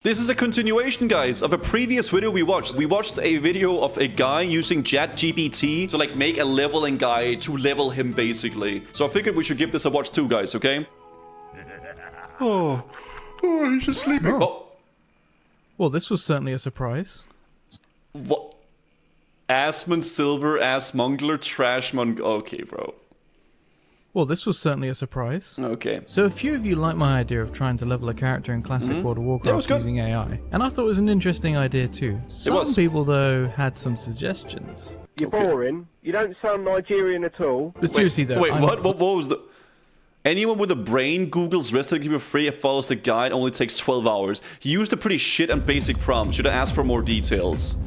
This is a continuation, guys, of a previous video we watched. We watched a video of a guy using ChatGPT to like make a leveling guide to level him, basically. So I figured we should give this a watch too, guys, okay? Oh, he's just sleeping. Oh. Well, this was certainly a surprise. What? Assman Silver, Assmongler, Trashmong... Okay, bro. Well, this was certainly a surprise. Okay. So a few of you like my idea of trying to level a character in classic World of Warcraft using AI. And I thought it was an interesting idea too. Some people, though, had some suggestions. You're boring. You don't sound Nigerian at all. But seriously, though... Wait, what was the... Anyone with a brain Google's Resident Evil free and follows the guide only takes 12 hours. He used a pretty shit and basic prompt. Should have asked for more details.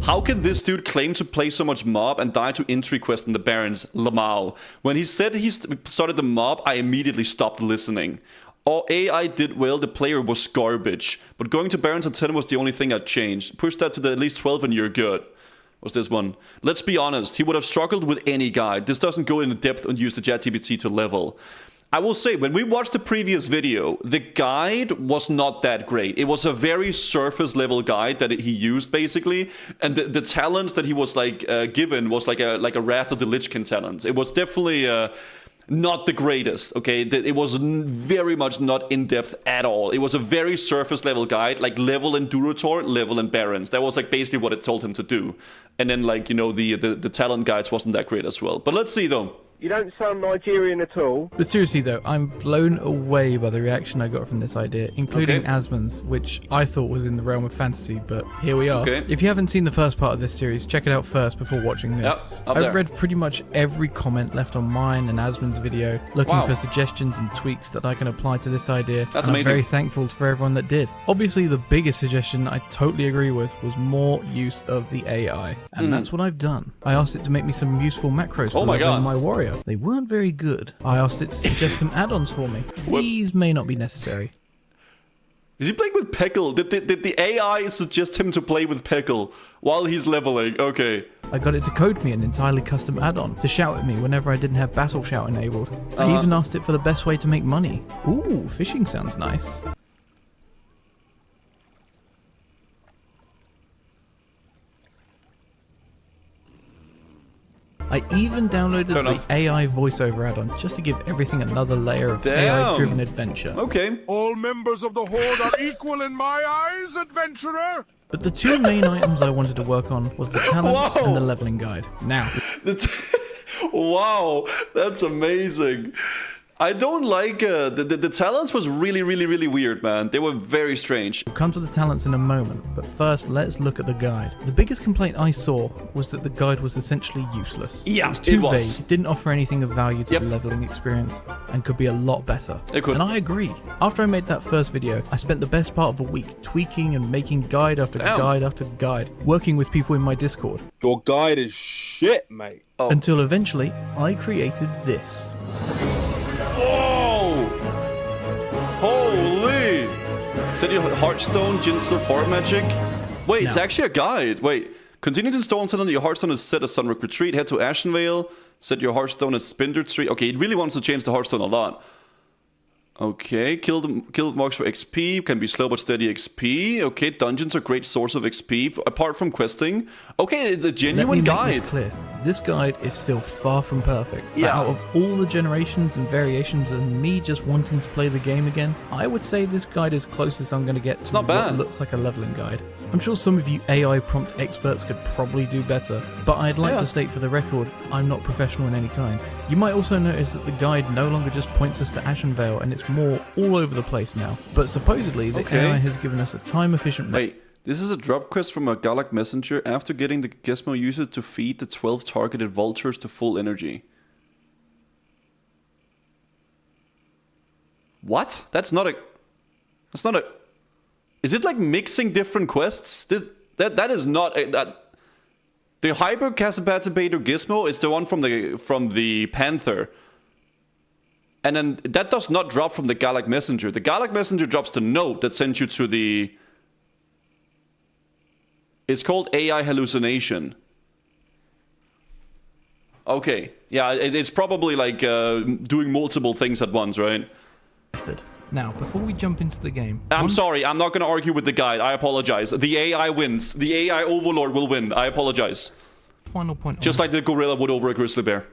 How can this dude claim to play so much mob and die to entry quest in the Barrens, Lamau? When he said he started the mob, I immediately stopped listening. All AI did well, the player was garbage. But going to Barrens at 10 was the only thing I'd changed. Push that to at least 12 and you're good. Was this one? Let's be honest, he would have struggled with any guide. This doesn't go into depth and use the ChatGPT to level. I will say, when we watched the previous video, the guide was not that great. It was a very surface level guide that he used, basically. And the talents that he was like given was like a Wrath of the Lich King talent. It was definitely not the greatest, okay? It was very much not in-depth at all. It was a very surface level guide, like level in Durotor, level in Barrens. That was like basically what it told him to do. And then like, you know, the talent guides wasn't that great as well. But let's see though. You don't sound Nigerian at all. But seriously though, I'm blown away by the reaction I got from this idea, including Asman's, which I thought was in the realm of fantasy, but here we are. Okay. If you haven't seen the first part of this series, check it out first before watching this. Yep, I've read pretty much every comment left on mine and Asman's video, looking for suggestions and tweaks that I can apply to this idea. That's and amazing. I'm very thankful for everyone that did. Obviously, the biggest suggestion I totally agree with was more use of the AI, and that's what I've done. I asked it to make me some useful macros for leveling my warrior. They weren't very good. I asked it to suggest some add-ons for me. These may not be necessary. Is he playing with Peckle? Did the AI suggest him to play with Peckle while he's leveling? Okay. I got it to code me an entirely custom add-on to shout at me whenever I didn't have Battle Shout enabled. I even asked it for the best way to make money. Ooh, fishing sounds nice. I even downloaded the AI voiceover add-on just to give everything another layer of AI-driven adventure. Okay. All members of the Horde are equal in my eyes, adventurer! But the two main items I wanted to work on was the talents and the leveling guide. Now. Wow, that's amazing. I don't like the talents was really weird, man. They were very strange. We'll come to the talents in a moment, but first let's look at the guide. The biggest complaint I saw was that the guide was essentially useless. Yeah, it was too vague, it didn't offer anything of value to the leveling experience, and could be a lot better. It could. And I agree. After I made that first video, I spent the best part of a week tweaking and making guide after guide after guide, working with people in my Discord. Your guide is shit, mate. Until eventually, I created this. Whoa! Holy! Set your Hearthstone, Jinsu, Fort Magic. Wait, it's actually a guide. Wait. Continue to install until your Hearthstone is set as Sunrock Retreat. Head to Ashenvale. Set your Hearthstone as Spinder Tree. Okay, it really wants to change the Hearthstone a lot. Okay, kill marks for XP. Can be slow but steady XP. Okay, dungeons are a great source of XP, apart from questing. Okay, the genuine guide. Let me make this clear. This guide is still far from perfect. But out of all the generations and variations and me just wanting to play the game again, I would say this guide is closest I'm going to get to what looks like a leveling guide. I'm sure some of you AI prompt experts could probably do better, but I'd like to state for the record, I'm not professional in any kind. You might also notice that the guide no longer just points us to Ashenvale and it's more all over the place now. But supposedly the AI has given us a time-efficient... Wait. This is a drop quest from a Galak messenger. After getting the Gizmo, use it to feed the 12 targeted vultures to full energy. What? That's not a... Is it like mixing different quests? That is not a... The Hyper Casabatibator Gizmo is the one from the Panther. And then that does not drop from the Galak messenger. The Galak messenger drops the note that sends you to the... It's called AI hallucination. Okay. Yeah, it's probably like doing multiple things at once, right? Now, before we jump into the game... I'm sorry, I'm not going to argue with the guide. I apologize. The AI wins. The AI overlord will win. I apologize. Final point. Just like the gorilla would over a grizzly bear.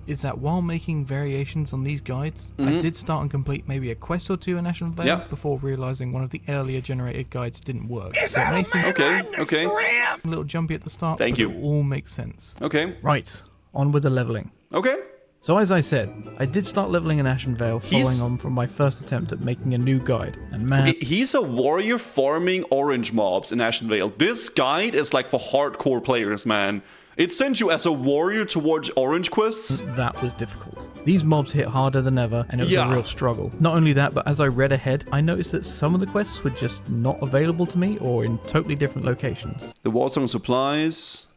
Is that while making variations on these guides, I did start and complete maybe a quest or two in Ashenvale before realizing one of the earlier generated guides didn't work. So it may seem okay. a little jumpy at the start, Thank but you. it all makes sense. Okay. Right, on with the leveling. Okay. So as I said, I did start leveling in Ashenvale following on from my first attempt at making a new guide. And man... Okay, he's a warrior farming orange mobs in Ashenvale. This guide is like for hardcore players, man. It sends you as a warrior towards orange quests. That was difficult. These mobs hit harder than ever, and it was a real struggle. Not only that, but as I read ahead, I noticed that some of the quests were just not available to me or in totally different locations. The Warzone supplies.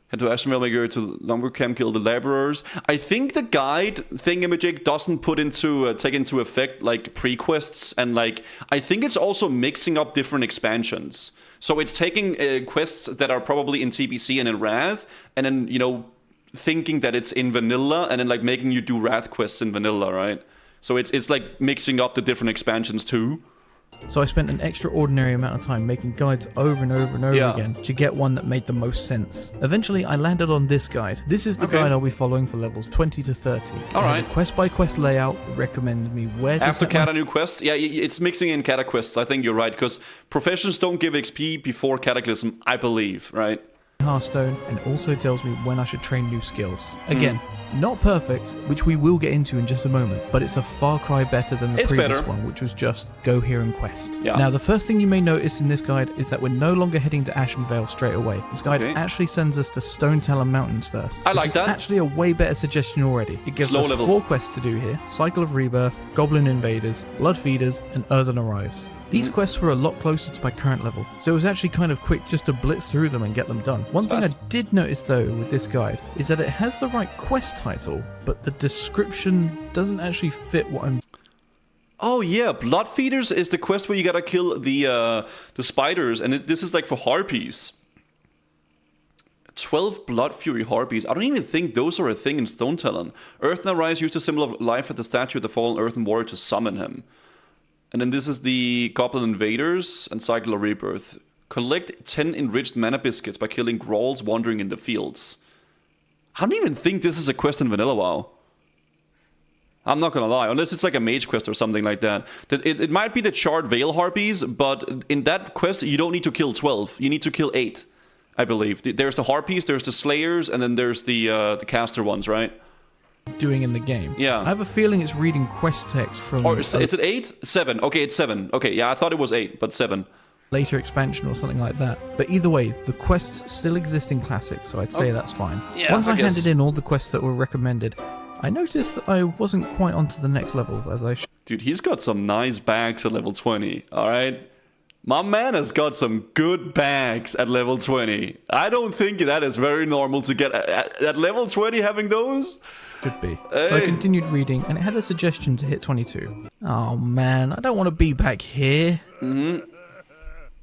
Head to Ashenvale, make your way to lumber camp, kill the laborers. I think the guide thingamajig doesn't put into take into effect like pre-quests, and like I think it's also mixing up different expansions. So it's taking quests that are probably in TBC and in Wrath, and then, you know, thinking that it's in vanilla, and then like making you do Wrath quests in vanilla, right? So it's like mixing up the different expansions too. So I spent an extraordinary amount of time making guides over and over and over again to get one that made the most sense. Eventually, I landed on this guide. This is the guide I'll be following for levels 20 to 30. It has a quest-by-quest layout. It recommended me where to After Kata new quests? Yeah, it's mixing in Kata quests. I think you're right, because professions don't give XP before Cataclysm, I believe, right? Hearthstone, and also tells me when I should train new skills. Again, not perfect, which we will get into in just a moment, but it's a far cry better than the previous one, which was just go here and quest. Now, the first thing you may notice in this guide is that we're no longer heading to Ashenvale straight away. This guide actually sends us to Stone Talon Mountains first. I like that. Actually a way better suggestion already. It gives us 4 quests to do here: Cycle of Rebirth, Goblin Invaders, Blood Feeders, and Earthen Arise. These quests were a lot closer to my current level, so it was actually kind of quick just to blitz through them and get them done. One thing I did notice though with this guide is that it has the right quest title, but the description doesn't actually fit what I'm... Oh yeah, Blood Feeders is the quest where you gotta kill the spiders, and this is like for harpies. 12 Blood Fury Harpies. I don't even think those are a thing in Stone Talon. Earthen Arise used the symbol of life at the statue of the fallen Earthen Warrior to summon him. And then this is the Goblin Invaders and Cycle of Rebirth. Collect 10 enriched mana biscuits by killing Grolls wandering in the fields. I don't even think this is a quest in Vanilla WoW. I'm not gonna lie, unless it's like a mage quest or something like that. It might be the Charred Veil Harpies, but in that quest you don't need to kill 12. You need to kill 8, I believe. There's the Harpies, there's the Slayers, and then there's the caster ones, right? Doing in the game. Yeah. I have a feeling it's reading quest text from... Or is it 8? 7. Okay, it's 7. Okay, yeah, I thought it was 8, but 7. Later expansion or something like that. But either way, the quests still exist in Classic, so I'd say that's fine. Yeah, Once I handed in all the quests that were recommended, I noticed that I wasn't quite onto the next level as I should. Dude, he's got some nice bags at level 20, alright? My man has got some good bags at level 20. I don't think that is very normal to get at level 20 having those. Should be. So I continued reading, and it had a suggestion to hit 22. Oh man, I don't want to be back here.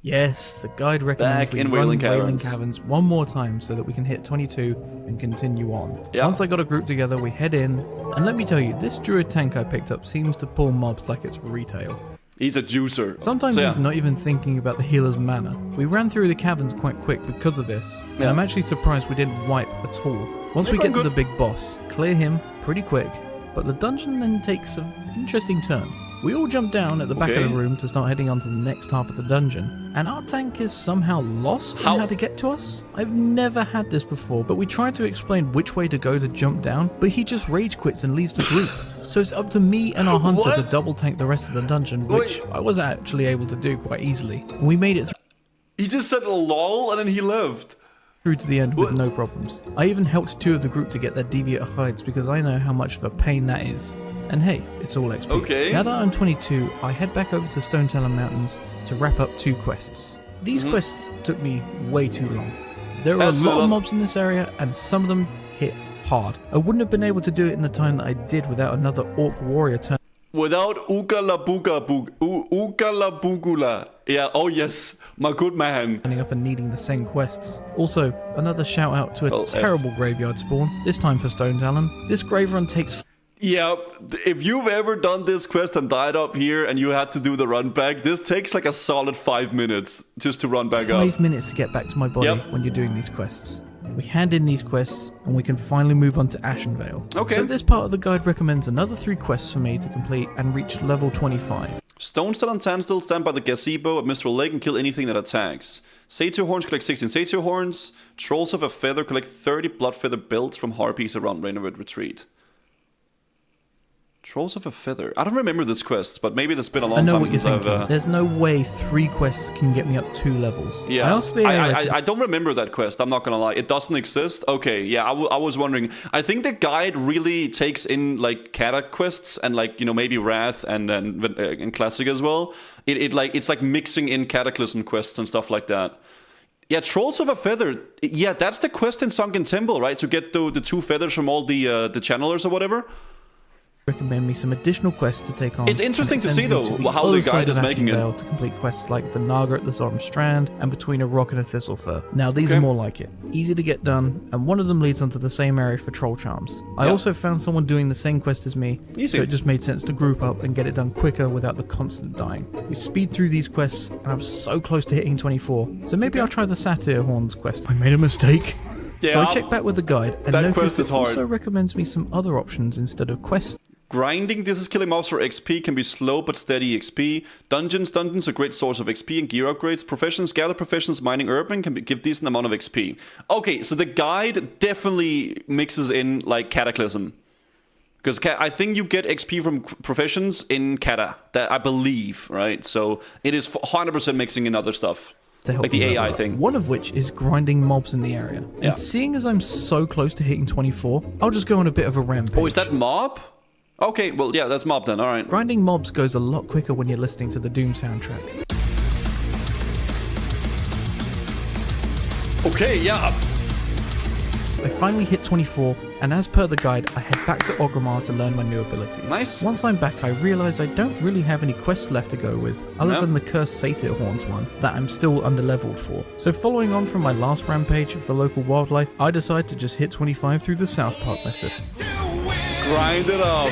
Yes, the guide recommends we run Wailing Caverns one more time so that we can hit 22 and continue on. Once I got a group together, we head in, and let me tell you, this druid tank I picked up seems to pull mobs like it's retail. He's a juicer. Sometimes he's not even thinking about the healer's mana. We ran through the caverns quite quick because of this, and I'm actually surprised we didn't wipe at all. Once we get to the big boss, clear him pretty quick, but the dungeon then takes an interesting turn. We all jump down at the back of the room to start heading on to the next half of the dungeon, and our tank is somehow lost in how to get to us. I've never had this before, but we tried to explain which way to go to jump down, but he just rage quits and leaves the group. So it's up to me and our hunter to double tank the rest of the dungeon, which I was actually able to do quite easily. And we made it He just said a lol and then he left. Through to the end with no problems. I even helped 2 of the group to get their deviator hides because I know how much of a pain that is. And hey, it's all XP. Now that I'm 22, I head back over to Stone Talon Mountains to wrap up 2 quests. These quests took me way too long. There are a lot of mobs in this area, and some of them hit hard. I wouldn't have been able to do it in the time that I did without another orc warrior turn. Without Ukalabugula. Yeah, oh yes, my good man. Turning up and needing the same quests. Also, another shout out to a terrible graveyard spawn, this time for Stone Talon. This grave run takes Yeah, if you've ever done this quest and died up here and you had to do the run back, this takes like a solid 5 minutes just to run back up. 5 minutes to get back to my body when you're doing these quests. We hand in these quests and we can finally move on to Ashenvale. Okay. So this part of the guide recommends another 3 quests for me to complete and reach level 25. Stone still and Tan still stand by the gazebo at Mistral Lake and kill anything that attacks. Satyr horns collect 16 satyr horns. Trolls of a feather collect 30 blood feather belts from harpies around Rainovid Retreat. Trolls of a feather. I don't remember this quest, but maybe it's been a long time since I know what you're thinking. There's no way 3 quests can get me up 2 levels. Yeah, I asked the AI I don't remember that quest, I'm not gonna lie. It doesn't exist? Okay, yeah, I was wondering. I think the guide really takes in, like, Kata quests and, like, you know, maybe Wrath and Classic as well. It's like mixing in Cataclysm quests and stuff like that. Yeah, Trolls of a Feather. Yeah, that's the quest in Sunken Temple, right? To get the 2 feathers from all the channelers or whatever. Recommend me some additional quests to take on. It's interesting to see though how the guide is making it. To complete quests like the Naga at the Zorum Strand and between a rock and a thistle fir. Now these are more like it. Easy to get done, and one of them leads onto the same area for troll charms. I also found someone doing the same quest as me, so it just made sense to group up and get it done quicker without the constant dying. We speed through these quests, and I'm so close to hitting 24, so maybe I'll try the Satyr Horns quest. I made a mistake. Yeah, so I checked back with the guide and noticed it hard. also recommends me some other options instead of quests. Grinding this is killing mobs for XP can be slow but steady XP. Dungeons are a great source of XP and gear upgrades. Professions, gather professions, mining urban can give decent amount of XP. Okay, so the guide definitely mixes in like Cataclysm. Because I think you get XP from professions in Kata, that I believe, right? So it is 100% mixing in other stuff. Like the AI thing. One of which is grinding mobs in the area. And seeing as I'm so close to hitting 24, I'll just go on a bit of a rampage. Oh, is that mob? Okay, well, yeah, that's mob then, alright. Grinding mobs goes a lot quicker when you're listening to the Doom soundtrack. Okay, yeah. I finally hit 24, and as per the guide, I head back to Orgrimmar to learn my new abilities. Nice. Once I'm back, I realise I don't really have any quests left to go with, other than the Cursed Satyr Horns one, that I'm still under-leveled for. So following on from my last rampage of the local wildlife, I decide to just hit 25 through the South Park method. Grind it up.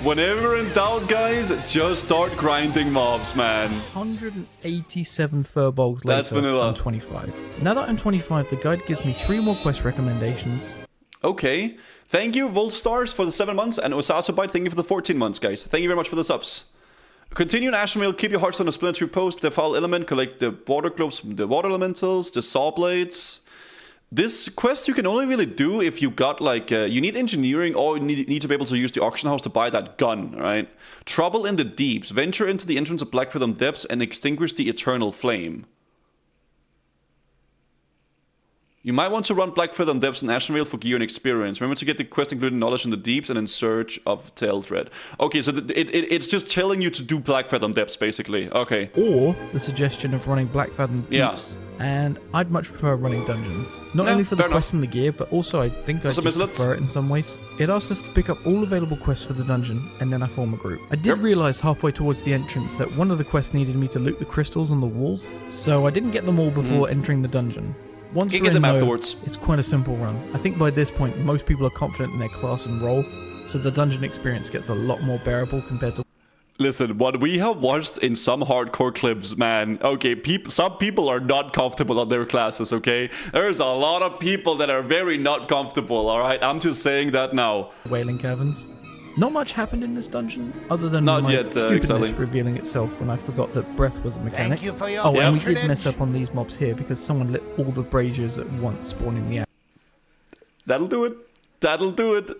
Whenever in doubt, guys, just start grinding mobs, man. 187 furbolgs later, that's vanilla. I'm 25. Now that I'm 25, the guide gives me 3 more quest recommendations. Okay. Thank you, Wolfstars, for the 7 months, and Osasobite, thank you for the 14 months, guys. Thank you very much for the subs. Continue in Ashenvale, keep your hearts on a splinter post, the foul element, collect the water globes, the water elementals, the saw blades. This quest you can only really do if you got like, you need engineering or you need to be able to use the auction house to buy that gun, right? Trouble in the Deeps. Venture into the entrance of Blackfathom Deeps and extinguish the eternal flame. You might want to run Blackfathom Deeps and Ashenvale for gear and experience. Remember to get the quest including knowledge in the Deeps and in search of Taildred. Okay, so it's just telling you to do Blackfathom Deeps, basically. Okay. Or the suggestion of running Blackfathom Deeps. And I'd much prefer running dungeons. Not only for the quests and the gear, but also I think I just prefer it in some ways. It asks us to pick up all available quests for the dungeon, and then I form a group. I did realise halfway towards the entrance that one of the quests needed me to loot the crystals on the walls, so I didn't get them all before entering the dungeon. Once you get them afterwards. It's quite a simple run. I think by this point, most people are confident in their class and role, so the dungeon experience gets a lot more bearable compared to... Listen, what we have watched in some hardcore clips, man, okay, some people are not comfortable on their classes, okay? There's a lot of people that are very not comfortable, alright? I'm just saying that now. Wailing Caverns. Not much happened in this dungeon, other than my stupidness revealing itself when I forgot that breath was a mechanic. And we did mess up on these mobs here because someone lit all the braziers at once, spawning the... That'll do it. That'll do it.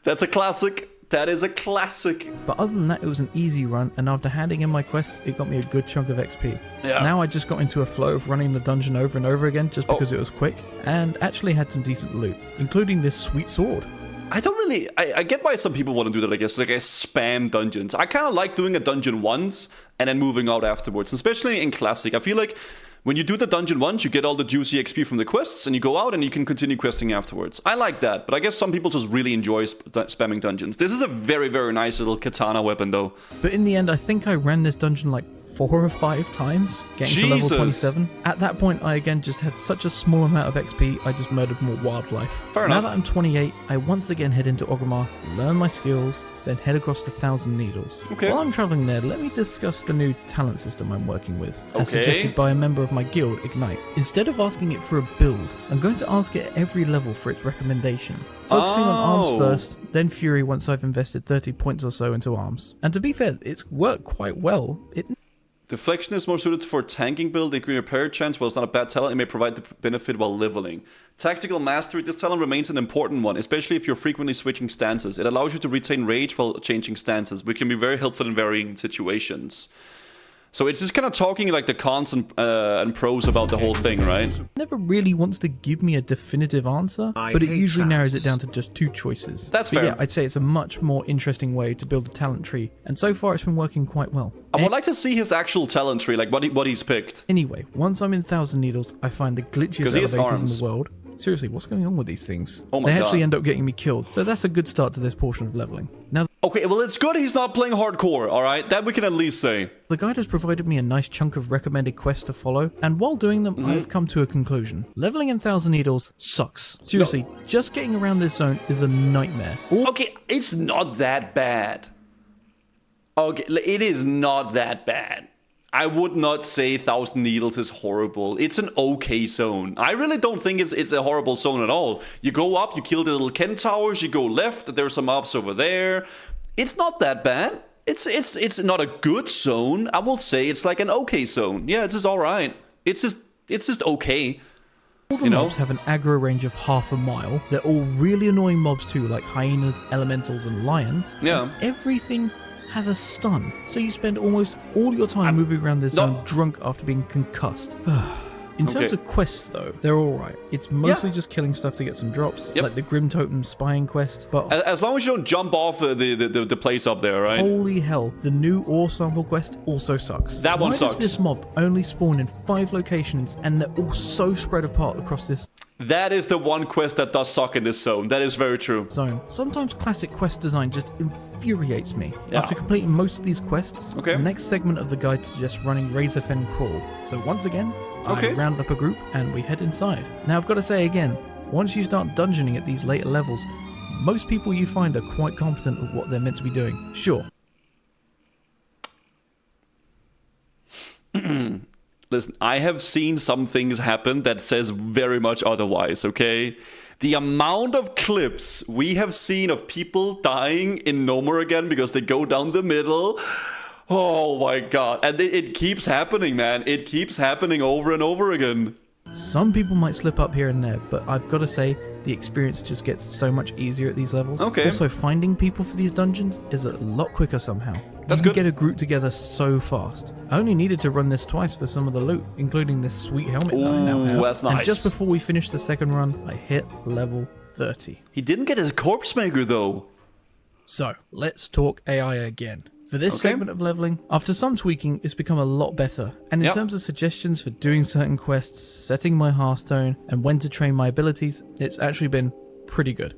That's a classic. That is a classic. But other than that, it was an easy run, and after handing in my quests, it got me a good chunk of XP. Now I just got into a flow of running the dungeon over and over again just because it was quick, and actually had some decent loot, including this sweet sword. I don't really... I get why some people want to do that, I guess. Like, I spam dungeons. I kind of like doing a dungeon once and then moving out afterwards, especially in Classic. I feel like When you do the dungeon once, you get all the juicy XP from the quests, and you go out and you can continue questing afterwards. I like that, but I guess some people just really enjoy spamming dungeons. This is a very, very nice little katana weapon, though. But in the end, I think I ran this dungeon like 4 or 5 times, getting to level 27. At that point, I again just had such a small amount of XP, I just murdered more wildlife. Fair enough. Now that I'm 28, I once again head into Orgrimmar, learn my skills, then head across the Thousand Needles. Okay. While I'm traveling there, let me discuss the new talent system I'm working with, as Okay. suggested by a member of my guild, Ignite. Instead of asking it for a build, I'm going to ask it at every level for its recommendation. Focusing on arms first, then Fury once I've invested 30 points or so into arms. And to be fair, it's worked quite well. Deflection is more suited for tanking build, increasing repair chance. While it's not a bad talent, it may provide the benefit while leveling. Tactical mastery, this talent remains an important one, especially if you're frequently switching stances. It allows you to retain rage while changing stances, which can be very helpful in varying situations. So it's just kind of talking like the cons and pros about the whole thing, right? Never really wants to give me a definitive answer, but it usually narrows it down to just 2 choices. That's but fair. Yeah, I'd say it's a much more interesting way to build a talent tree, and so far it's been working quite well. I would like to see his actual talent tree, like what he's picked. Anyway, once I'm in Thousand Needles, I find the glitchiest he has elevators in arms. the world. Seriously, what's going on with these things? Oh my They actually God. end up getting me killed, so that's a good start to this portion of leveling. Now, Okay, well, it's good he's not playing hardcore, alright? That we can at least say. the guide has provided me a nice chunk of recommended quests to follow, and while doing them, I've come to a conclusion. Leveling in Thousand Needles sucks. Seriously, just getting around this zone is a nightmare. Okay, it's not that bad. Okay, it is not that bad. I would not say Thousand Needles is horrible. It's an okay zone. I really don't think it's a horrible zone at all. You go up, you kill the little Ken towers, you go left, there's some mobs over there. It's not that bad. It's not a good zone. I will say it's like an okay zone. Yeah, it's just alright. It's just okay. All the You know? mobs have an aggro range of half a mile. They're all really annoying mobs too, like hyenas, elementals, and lions. Yeah. And everything has a stun, so you spend almost all your time moving around this zone drunk after being concussed. In terms Okay. of quests, though, they're alright. It's mostly just killing stuff to get some drops, Yep. like the Grim Totem spying quest, but As long as you don't jump off the place up there, right? holy hell, the new ore sample quest also sucks. That one Why sucks. does this mob only spawn in 5 locations and they're all so spread apart across this That is the one quest that does suck in this zone. That is very true. zone? Sometimes classic quest design just infuriates me. Yeah. After completing most of these quests, Okay. the next segment of the guide suggests running Razorfen Crawl. So once again, Okay. I round up a group and we head inside. Now I've got to say again, once you start dungeoning at these later levels, most people you find are quite competent at what they're meant to be doing. Sure, Listen, I have seen some things happen that says very much otherwise, okay? The amount of clips we have seen of people dying in No More Again because they go down the middle. Oh my god. And it keeps happening, man. It keeps happening over and over again. some people might slip up here and there, but I've got to say, the experience just gets so much easier at these levels. Okay. Also, finding people for these dungeons is a lot quicker somehow. That's you good. can get a group together so fast. I only needed to run this twice for some of the loot, including this sweet helmet that I now Ooh, have. that's And nice. just before we finished the second run, I hit level 30. He didn't get his corpse maker though. So, let's talk AI again. For this Okay. segment of leveling, after some tweaking, it's become a lot better. And in Yep. terms of suggestions for doing certain quests, setting my Hearthstone, and when to train my abilities, it's actually been pretty good.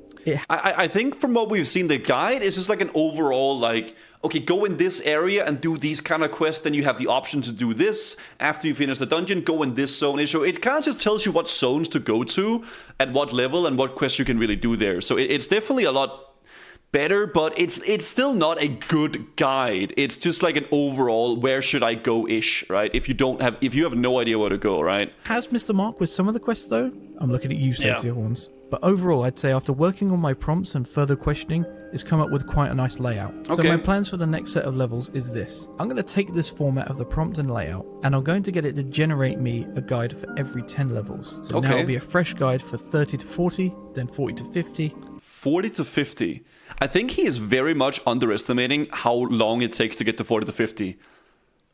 I think from what we've seen, the guide is just like an overall, like, okay, go in this area and do these kind of quests, then you have the option to do this. After you finish the dungeon, go in this zone. So it kind of just tells you what zones to go to, at what level, and what quests you can really do there. So it's definitely a lot better, but it's still not a good guide. It's just like an overall, where should I go-ish, right? If you have no idea where to go, right? Has missed the mark with some of the quests though. I'm looking at you, Satyr Horns. But overall, I'd say after working on my prompts and further questioning, it's come up with quite a nice layout. So Okay. my plans for the next set of levels is this. I'm going to take this format of the prompt and layout, and I'm going to get it to generate me a guide for every 10 levels. So now Okay. it'll be a fresh guide for 30 to 40, then 40 to 50. 40 to 50. I think he is very much underestimating how long it takes to get to 40 to 50.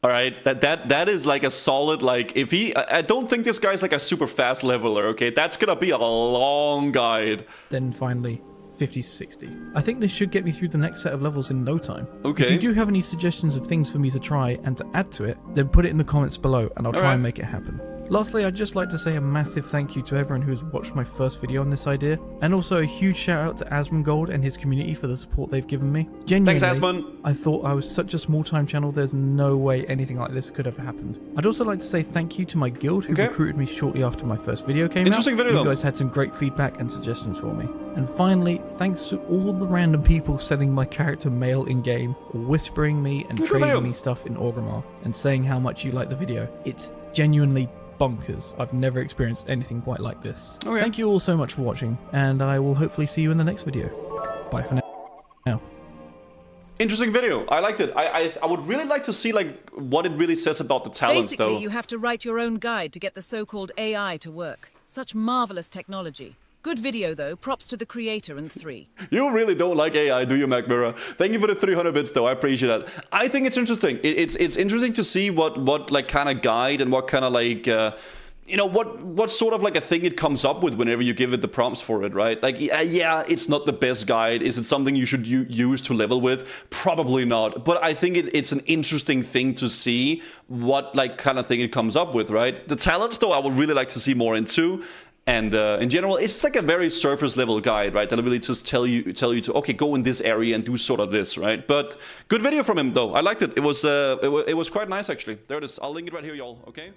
All right, that is like a solid, like, if he, I don't think this guy's like a super fast leveler, okay? That's gonna be a long guide. Then finally 50 to 60. I think this should get me through the next set of levels in no time. Okay. If you do have any suggestions of things for me to try and to add to it, then put it in the comments below and I'll try Alright. and make it happen. Lastly, I'd just like to say a massive thank you to everyone who has watched my first video on this idea, and also a huge shout out to Asmongold and his community for the support they've given me. Genuinely, thanks, Asmon. I thought I was such a small time channel, there's no way anything like this could have happened. I'd also like to say thank you to my guild who recruited me shortly after my first video came out. Interesting video. You guys had some great feedback and suggestions for me. And finally, thanks to all the random people sending my character mail in-game, or whispering me and trading me stuff in Orgrimmar, and saying how much you like the video. It's genuinely bonkers. I've never experienced anything quite like this. Thank you all so much for watching, and I will hopefully see you in the next video. Bye for now. Interesting video. I liked it. I would really like to see like what it really says about the talents, Basically, though. you have to write your own guide to get the so-called AI to work. Such marvelous technology. Good video, though. Props to the creator and 3. You really don't like AI, do you, MacMirror? Thank you for the 300 bits, though. I appreciate that. I think it's interesting. It's interesting to see what like kind of guide and what kind of like you know, what sort of like a thing it comes up with whenever you give it the prompts for it, right? Like, yeah, it's not the best guide. Is it something you should use to level with? Probably not. But I think it's an interesting thing to see what like kind of thing it comes up with, right? The talents, though, I would really like to see more into. And in general, it's like a very surface level guide, right? That'll really just tell you to, okay, go in this area and do sort of this, right? But good video from him, though. I liked it. It was quite nice, actually. There it is. I'll link it right here, y'all, okay?